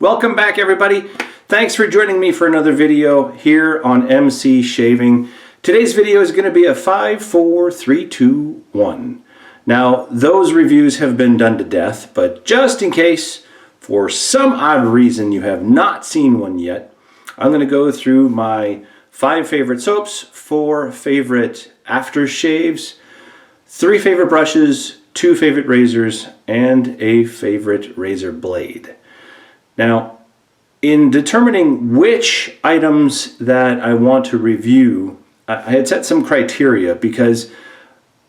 Welcome back, everybody. Thanks for joining me for another video here on MC Shaving. Today's video is going to be a 5, 4, 3, 2, 1. Now, those reviews have been done to death, but just in case, for some odd reason you have not seen one yet, I'm going to go through my 5 favorite soaps, 4 favorite aftershaves, 3 favorite brushes, 2 favorite razors, and a favorite razor blade. Now, in determining which items that I want to review, I had set some criteria because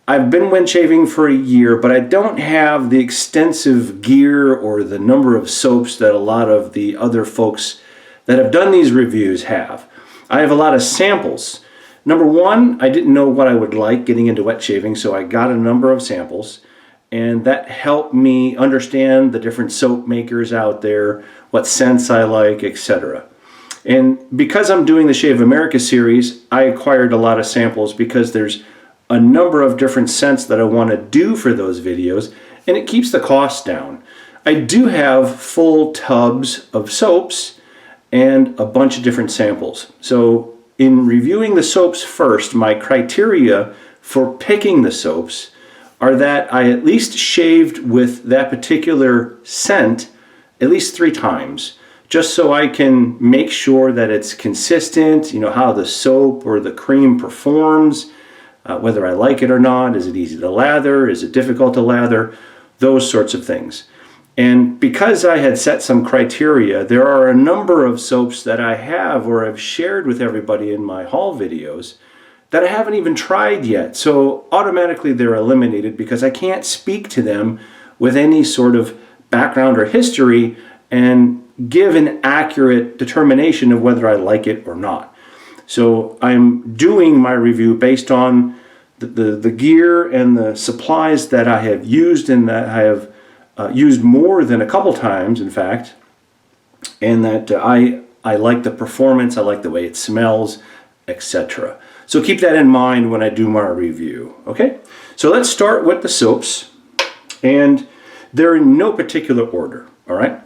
I've been wetshaving for a year, but I don't have the extensive gear or the number of soaps that a lot of the other folks that have done these reviews have. I have a lot of samples. Number one, I didn't know what I would like getting into wetshaving, so I got a number of samples. And that helped me understand the different soap makers out there, what scents I like, etc. And because I'm doing the Shave America series, I acquired a lot of samples because there's a number of different scents that I want to do for those videos, and it keeps the cost down. I do have full tubs of soaps and a bunch of different samples. So in reviewing the soaps first, my criteria for picking the soaps are that I at least shaved with that particular scent at least 3 times, just so I can make sure that it's consistent, you know, how the soap or the cream performs, whether I like it or not, is it easy to lather, is it difficult to lather, those sorts of things. And because I had set some criteria, there are a number of soaps that I have or have shared with everybody in my haul videos that I haven't even tried yet. So automatically they're eliminated because I can't speak to them with any sort of background or history and give an accurate determination of whether I like it or not. So I'm doing my review based on the gear and the supplies that I have used and that I have used more than a couple times, in fact, and that I like the performance, I like the way it smells, etc. So keep that in mind when I do my review, okay? So let's start with the soaps, and they're in no particular order, all right?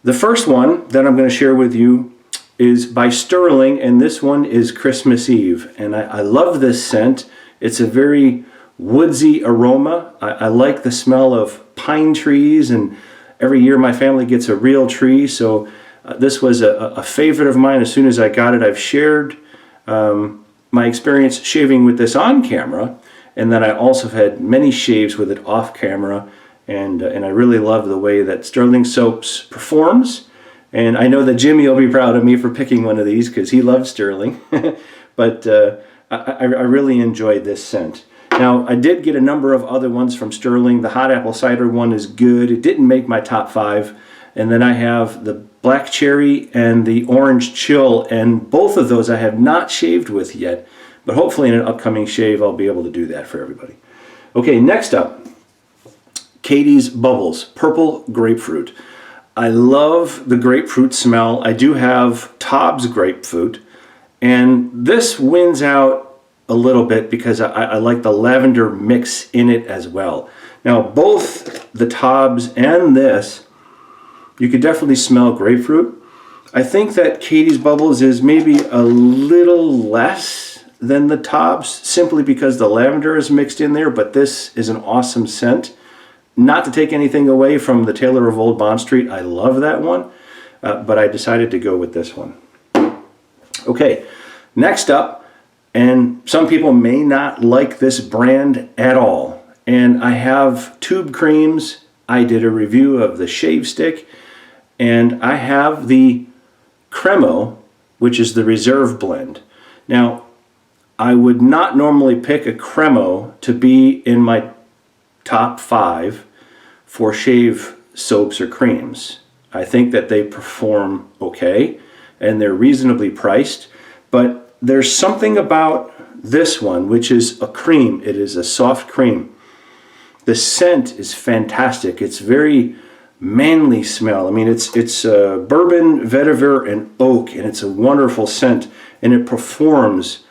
The first one that I'm going to share with you is by Sterling, and this one is Christmas Eve, and I love this scent. It's a very woodsy aroma. I like the smell of pine trees, and every year my family gets a real tree, so this was a favorite of mine. As soon as I got it, I've shared my experience shaving with this on camera, and then I also have had many shaves with it off camera, and I really love the way that Sterling Soaps performs. And I know that Jimmy will be proud of me for picking one of these because he loves Sterling, but I really enjoyed this scent. Now, I did get a number of other ones from Sterling. The hot apple cider one is good. It didn't make my top 5. And then I have the black cherry and the orange chill, and both of those I have not shaved with yet, but hopefully in an upcoming shave I'll be able to do that for everybody. Okay, next up, Katie's Bubbles, purple grapefruit. I love the grapefruit smell. I do have Tobbs grapefruit, and this wins out a little bit because I like the lavender mix in it as well. Now, both the Tobbs and this, you could definitely smell grapefruit. I think that Katie's Bubbles is maybe a little less than the Tobbs simply because the lavender is mixed in there, but this is an awesome scent. Not to take anything away from the Tailor of Old Bond Street. I love that one, but I decided to go with this one. Okay, next up, and some people may not like this brand at all, and I have tube creams. I did a review of the Shave Stick, and I have the Cremo, which is the Reserve blend. Now, I would not normally pick a Cremo to be in my top 5 for shave soaps or creams. I think that they perform okay, and they're reasonably priced, but there's something about this one, which is a cream. It is a soft cream. The scent is fantastic. It's very manly smell. I mean, it's bourbon, vetiver, and oak, and it's a wonderful scent, and it outperforms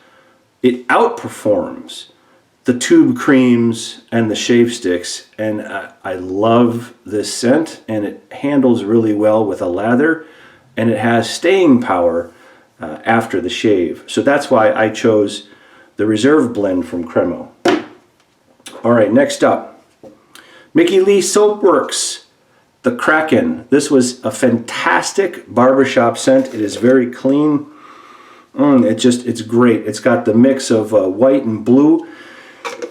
the tube creams and the shave sticks, and I love this scent, and it handles really well with a lather, and it has staying power after the shave. So that's why I chose the Reserve blend from Cremo. All right, next up, Mickey Lee Soapworks, the Kraken. This was a fantastic barbershop scent. It is very clean. It's great. It's got the mix of white and blue,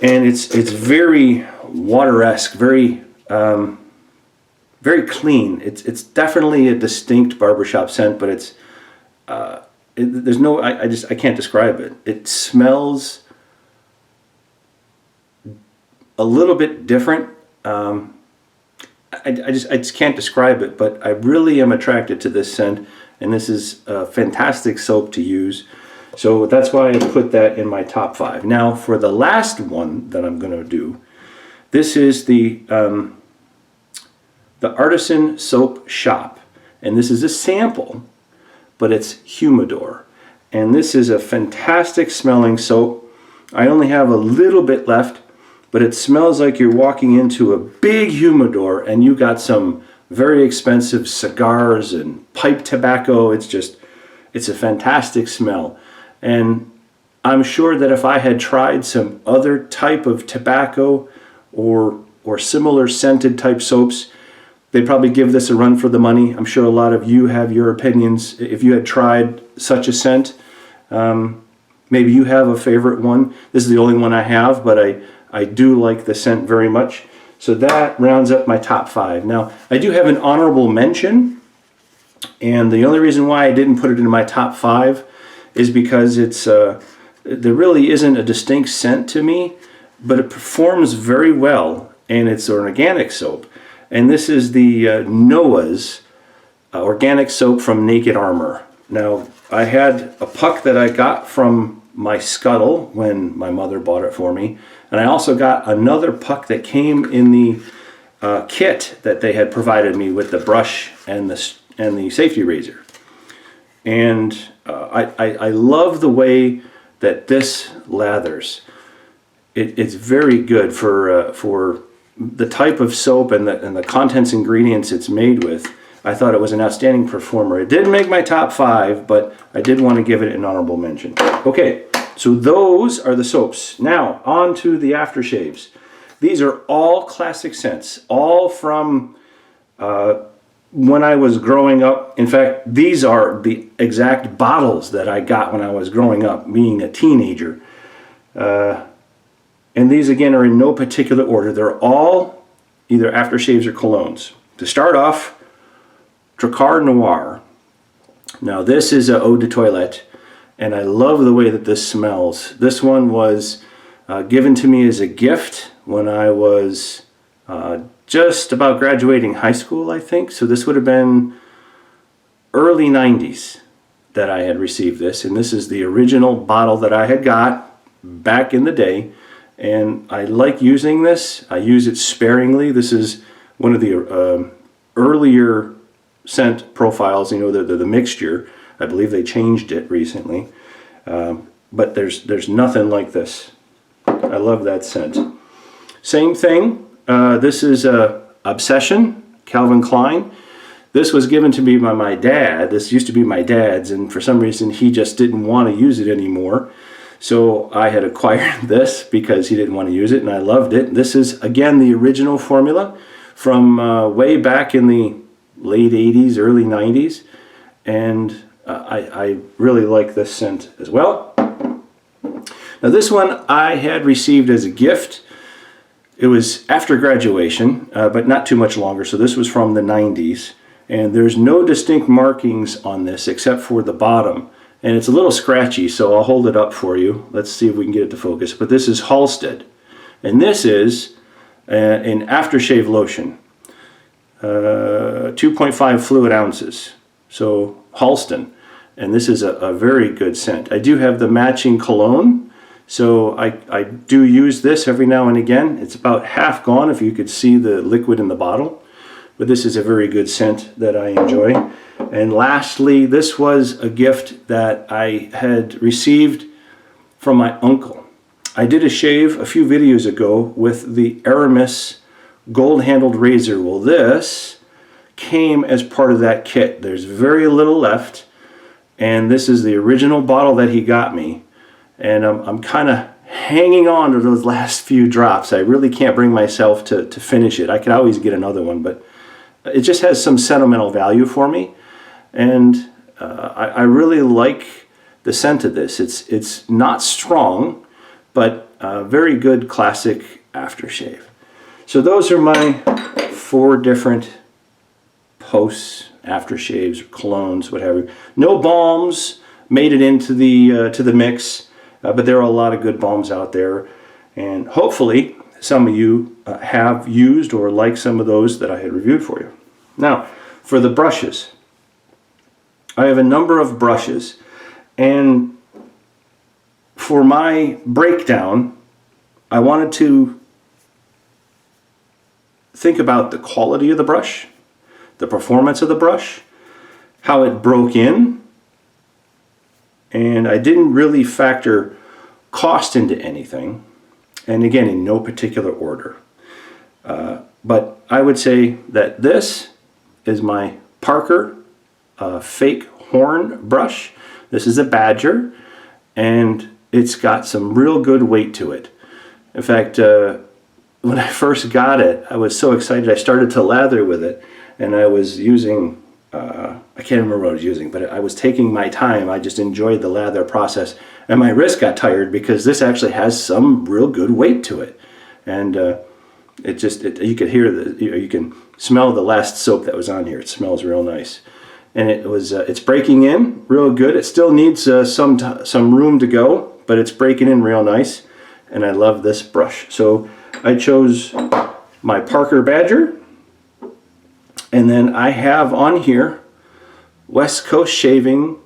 and it's very water-esque, very very clean. It's definitely a distinct barbershop scent, but it's there's no I can't describe it. It smells a little bit different. I just can't describe it, but I really am attracted to this scent, and this is a fantastic soap to use. So that's why I put that in my top 5. Now for the last one that I'm going to do, this is the Artisan Soap Shop, and this is a sample, but it's Humidor, and this is a fantastic smelling soap. I only have a little bit left, but it smells like you're walking into a big humidor and you got some very expensive cigars and pipe tobacco. It's a fantastic smell. And I'm sure that if I had tried some other type of tobacco or similar scented type soaps, they'd probably give this a run for the money. I'm sure a lot of you have your opinions. If you had tried such a scent, maybe you have a favorite one. This is the only one I have, but I do like the scent very much. So that rounds up my top 5. Now, I do have an honorable mention, and the only reason why I didn't put it in my top 5 is because there really isn't a distinct scent to me, but it performs very well, and it's an organic soap. And this is the Noah's organic soap from Naked Armor. Now, I had a puck that I got from my Scuttle when my mother bought it for me, and I also got another puck that came in the kit that they had provided me with the brush and the safety razor. And I love the way that this lathers. It's very good for the type of soap and the contents ingredients it's made with. I thought it was an outstanding performer. It didn't make my top 5, but I did want to give it an honorable mention. Okay, so those are the soaps. Now, on to the aftershaves. These are all classic scents, all from when I was growing up. In fact, these are the exact bottles that I got when I was growing up, being a teenager. And these, again, are in no particular order. They're all either aftershaves or colognes. To start off, Drakkar Noir. Now this is a eau de toilette, and I love the way that this smells. This one was given to me as a gift when I was just about graduating high school, I think. So this would have been early 90s that I had received this, and this is the original bottle that I had got back in the day, and I like using this. I use it sparingly. This is one of the earlier scent profiles, you know, the mixture. I believe they changed it recently, but there's nothing like this. I love that scent. Same thing, this is Obsession, Calvin Klein. This was given to me by my dad. This used to be my dad's, and for some reason he just didn't want to use it anymore. So I had acquired this because he didn't want to use it, and I loved it. This is, again, the original formula from way back in the late 80s, early 90s, and I really like this scent as well. Now this one I had received as a gift. It was after graduation, but not too much longer, so this was from the 90s, and there's no distinct markings on this except for the bottom, and it's a little scratchy, so I'll hold it up for you. Let's see if we can get it to focus. But this is Halsted, and this is an aftershave lotion. 2.5 fluid ounces, so Halston, and this is a very good scent. I do have the matching cologne, so I do use this every now and again. It's about half gone if you could see the liquid in the bottle, but this is a very good scent that I enjoy. And lastly, this was a gift that I had received from my uncle, I did a shave a few videos ago with the Aramis gold-handled razor. Well, this came as part of that kit. There's very little left, and this is the original bottle that he got me. And I'm kind of hanging on to those last few drops. I really can't bring myself to finish it. I could always get another one, but it just has some sentimental value for me. And I really like the scent of this. It's not strong, but very good classic aftershave. So those are my 4 different posts, aftershaves, colognes, whatever. No balms made it into the to the mix, but there are a lot of good balms out there, and hopefully some of you have used or like some of those that I had reviewed for you. Now, for the brushes, I have a number of brushes, and for my breakdown, I wanted to think about the quality of the brush, the performance of the brush, how it broke in, and I didn't really factor cost into anything, and again, in no particular order. But I would say that this is my Parker fake horn brush. This is a Badger, and it's got some real good weight to it. In fact, when I first got it, I was so excited. I started to lather with it, and I was using, I can't remember what I was using, but I was taking my time. I just enjoyed the lather process, and my wrist got tired because this actually has some real good weight to it. And you could hear you can smell the last soap that was on here. It smells real nice. And it's breaking in real good. It still needs some room to go, but it's breaking in real nice. And I love this brush. So I chose my Parker Badger, and then I have on here West Coast Shaving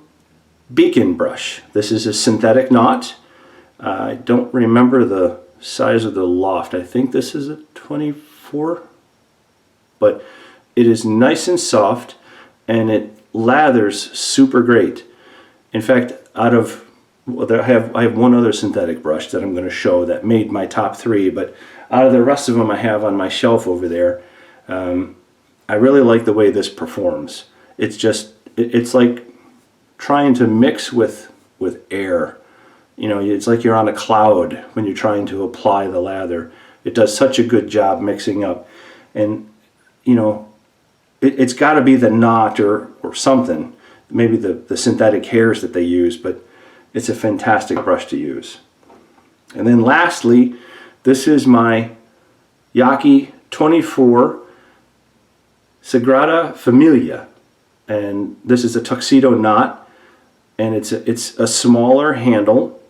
Beacon brush. This is a synthetic knot. I don't remember the size of the loft. I think this is a 24, but it is nice and soft, and it lathers super great. In fact, I have one other synthetic brush that I'm going to show that made my top 3, but out of the rest of them I have on my shelf over there, I really like the way this performs. It's like trying to mix with air. You know, it's like you're on a cloud when you're trying to apply the lather. It does such a good job mixing up. And, you know, it's got to be the knot or something, maybe the synthetic hairs that they use, but it's a fantastic brush to use. And then lastly, this is my Yaqui 24 Sagrada Familia, and this is a tuxedo knot, and it's a smaller handle,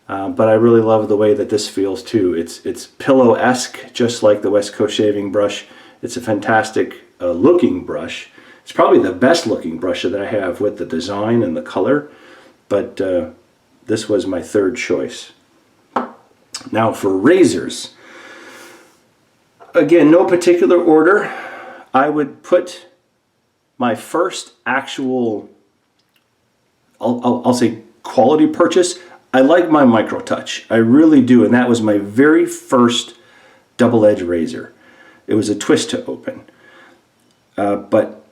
but I really love the way that this feels too. It's pillow-esque, just like the West Coast Shaving brush. It's a fantastic looking brush. It's probably the best looking brush that I have with the design and the color, but this was my 3rd choice. Now for razors, again, no particular order. I would put my first actual, I'll say quality purchase. I like my Micro Touch. I really do, and that was my very first double-edged razor. It was a twist to open. But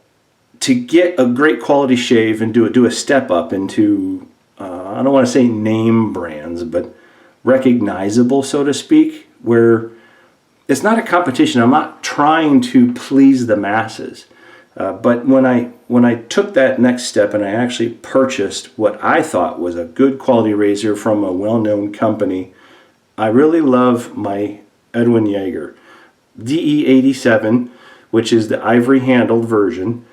to get a great quality shave and do a step up into, I don't want to say name brands, but recognizable, so to speak, where it's not a competition. I'm not trying to please the masses. But when I took that next step and I actually purchased what I thought was a good quality razor from a well-known company, I really love my Edwin Yeager DE87, which is the ivory handled version.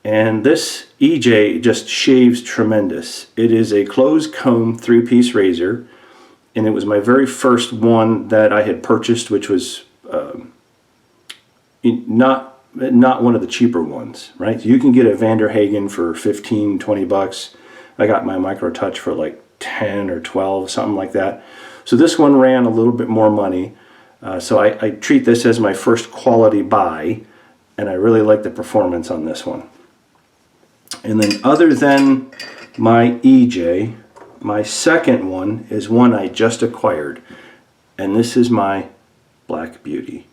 And this EJ just shaves tremendous. It is a closed comb 3-piece razor, and it was my very first one that I had purchased, which was not one of the cheaper ones, right? You can get a Vanderhagen for 15, 20 bucks. I got my Micro Touch for like 10 or 12, something like that. So this one ran a little bit more money. So I treat this as my first quality buy, and I really like the performance on this one. And then other than my EJ, my second one is one I just acquired, and this is my Black Beauty.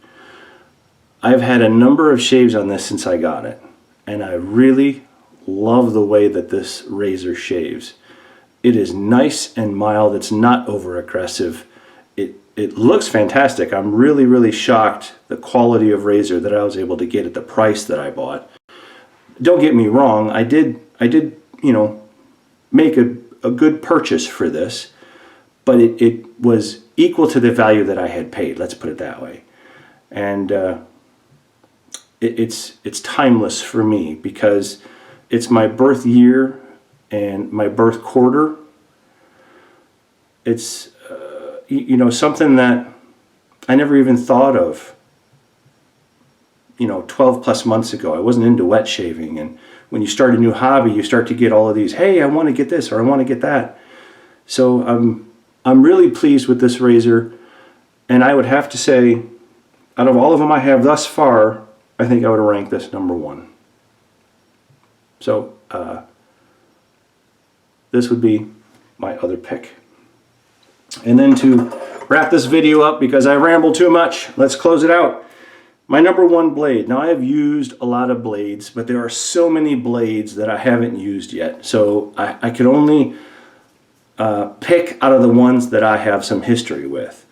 I've had a number of shaves on this since I got it, and I really love the way that this razor shaves. It is nice and mild. It's not over aggressive. It looks fantastic. I'm really shocked the quality of razor that I was able to get at the price that I bought. Don't get me wrong, I did you know, make a good purchase for this, but it was equal to the value that I had paid, let's put it that way. And it's timeless for me because it's my birth year and my birth quarter. It's you know, something that I never even thought of, you know, 12 plus months ago. I wasn't into wet shaving, and when you start a new hobby, you start to get all of these, hey, I want to get this or I want to get that. So I'm really pleased with this razor, and I would have to say, out of all of them I have thus far, I think I would rank this number one. So this would be my other pick. And then to wrap this video up, because I ramble too much, let's close it out. My number one blade. Now, I have used a lot of blades, but there are so many blades that I haven't used yet. So I could only pick out of the ones that I have some history with.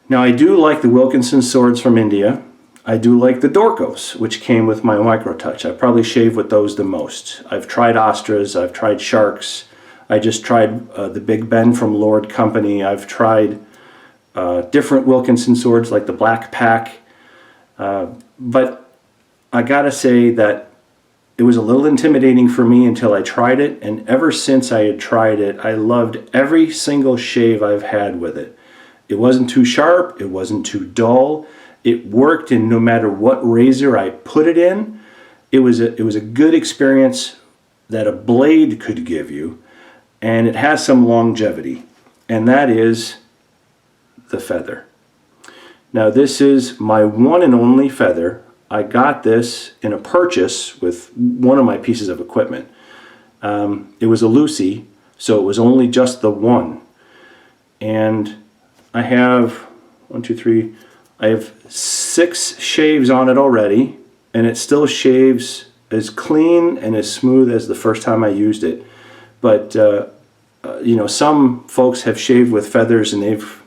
Now, I do like the Wilkinson swords from India. I do like the Dorcos, which came with my Microtouch. I probably shave with those the most. I've tried Astras, I've tried Sharks. I just tried the Big Ben from Lord Company. I've tried different Wilkinson swords like the Black Pack. But I gotta say that it was a little intimidating for me until I tried it, and ever since I had tried it, I loved every single shave I've had with it. It wasn't too sharp, it wasn't too dull, it worked in no matter what razor I put it in. It was a good experience that a blade could give you, and it has some longevity, and that is the feather. Now, this is my one and only feather. I got this in a purchase with one of my pieces of equipment. It was a Lucy, so it was only just the one. And I have, I have 6 shaves on it already, and it still shaves as clean and as smooth as the first time I used it. But, you know, some folks have shaved with feathers and they've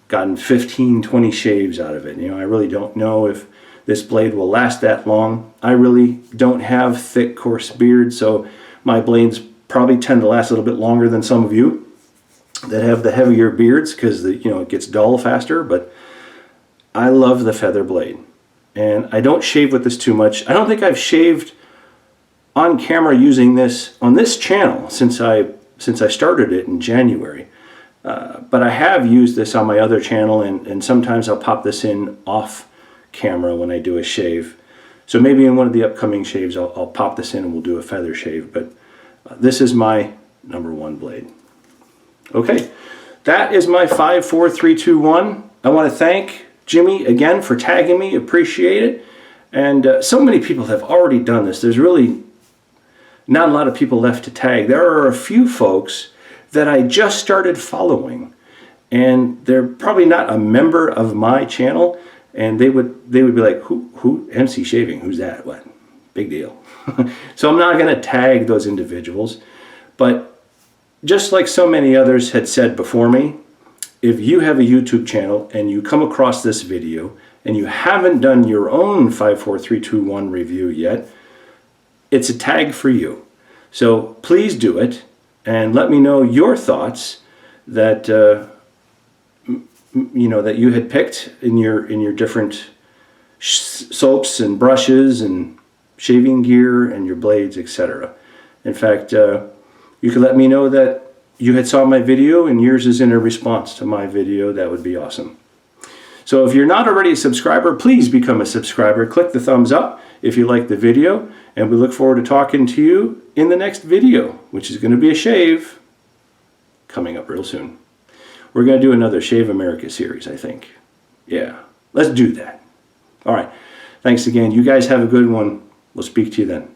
gotten 15, 20 shaves out of it. You know, I really don't know if this blade will last that long. I really don't have thick, coarse beard, so my blades probably tend to last a little bit longer than some of you that have the heavier beards, because you know, it gets dull faster. But I love the feather blade, and I don't shave with this too much. I don't think I've shaved on camera using this on this channel since I started it in January. But I have used this on my other channel, and sometimes I'll pop this in off camera when I do a shave. So maybe in one of the upcoming shaves I'll pop this in and we'll do a feather shave. But this is my number one blade. Okay, that is my 5, 4, 3, 2, 1. I want to thank Jimmy again for tagging me. Appreciate it. And so many people have already done this. There's really not a lot of people left to tag. There are a few folks that I just started following, and they're probably not a member of my channel, and they would be like, who MC Shaving, who's that? What? Big deal. So I'm not going to tag those individuals, but just like so many others had said before me, if you have a YouTube channel and you come across this video and you haven't done your own 5, 4, 3, 2, 1 review yet, it's a tag for you. So please do it. And let me know your thoughts that you know, that you had picked in your different soaps and brushes and shaving gear and your blades, etc. In fact, you could let me know that you had saw my video and yours is in a response to my video. That would be awesome. So if you're not already a subscriber, please become a subscriber. Click the thumbs up if you like the video, and we look forward to talking to you in the next video, which is going to be a shave coming up real soon. We're going to do another Shave America series, I think. Yeah, let's do that. All right. Thanks again. You guys have a good one. We'll speak to you then.